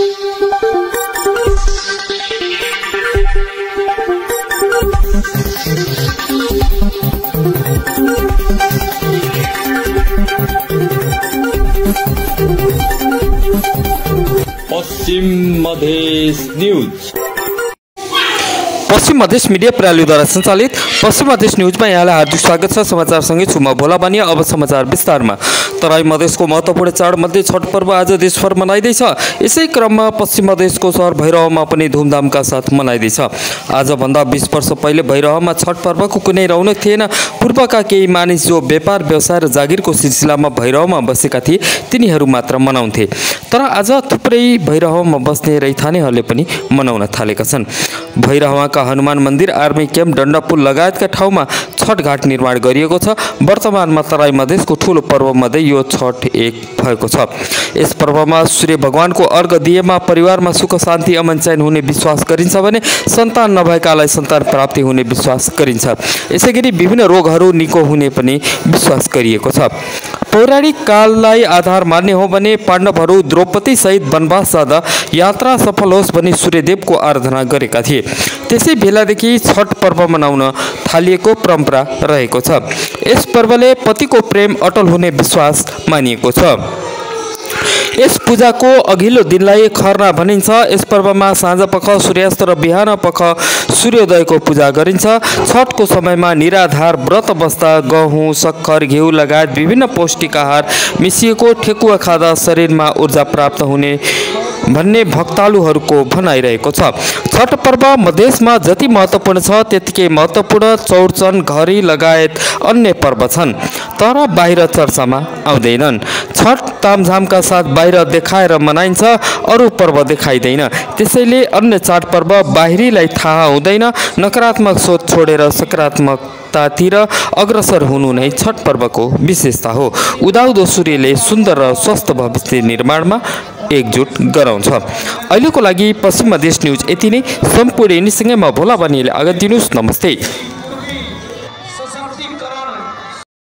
पश्चिम मधेश न्यूज। पश्चिम मधेश मिडिया प्रणालीद्वारा सञ्चालित पश्चिम मधेश न्यूजमा यहाँलाई हार्दिक स्वागत छ। समाचारसँगै छु म भोला बानिया। अब समाचार विस्तारमा। तराई मधेसको महत्त्वपूर्ण चाडमध्ये छठ पर्व आज देशभर मनाइँदैछ। यसै क्रममा पश्चिम मधेसको सहर भैरहमा पनि धुमधामका साथ मनाइँदैछ। आजभन्दा 20 वर्ष पहिले भैरहमा छठ पर्वको कुनै रौनक थिएन। पूर्वका केही मानिस जो व्यापार व्यवसाय र जागिरको सिलसिलामा भैरहमा बसेका थिए तिनीहरू मात्र मनाउँथे। तर आज थुप्रै भैरहमा बस्ने रैथानेहरूले पनि मनाउन थालेका छन्। भैरहमाका हनुमान मन्दिर, आर्मी क्याम्प, डन्डापुल लगायतका ठाउँमा छठ घाट निर्माण गरिएको छ। वर्तमानमा तराई मधेसको ठुलो पर्वमध्ये यो छठ एक भएको छ। यस पर्वमा सूर्य भगवानको अर्घ दिएमा परिवारमा सुख शान्ति अमन चैन हुने विश्वास गरिन्छ भने सन्तान नभएकालाई सन्तान प्राप्ति हुने विश्वास गरिन्छ। यसैगरी विभिन्न रोगहरू निको हुने पनि विश्वास गरिएको छ। पौराणिक काललाई आधार मान्ने हो भने पाण्डवहरू द्रौपदी सहित वनवास जाँदा यात्रा सफल होस् भनी सूर्यदेवको आराधना गरेका थिए। त्यसै बेलादेखि छठ पर्व मनाउन थालिएको परम्परा रहेको छ। यस पर्वले पतिको प्रेम अटल हुने विश्वास मानिएको छ। यस पूजाको अघिल्लो दिनलाई खरना भनिन्छ। यस पर्वमा साँझपख सूर्यास्त र बिहानपख सूर्योदयको पूजा गरिन्छ। छठको समयमा निराधार व्रत बस्दा गहुँ, सक्खर, घिउ लगायत विभिन्न पौष्टिक आहार मिसिएको ठेकुवा खाँदा शरीरमा ऊर्जा प्राप्त हुने भन्ने भक्तालुहरूको भनाइरहेको छ। छठ पर्व मधेसमा जति महत्त्वपूर्ण छ त्यतिकै महत्त्वपूर्ण चौरचन, घरी लगायत अन्य पर्व छन्, तर बाहिर चर्चामा आउँदैनन्। छठ तामझामका साथ बाहिर देखाएर मनाइन्छ, अरू पर्व देखाइँदैन। त्यसैले अन्य चाडपर्व बाहिरीलाई थाहा हुँदैन। नकारात्मक सोच छोडेर सकारात्मकतातिर अग्रसर हुनु नै छठ पर्वको विशेषता हो। उदाउँदो सूर्यले सुन्दर र स्वस्थ भविष्य निर्माणमा एकजुट गराउँछ। अहिलेको लागि पश्चिम मधेस न्युज यति नै। सम्पूर्ण यिनीसँगै म भोला बानियाले आगत दिनुहोस्। नमस्ते।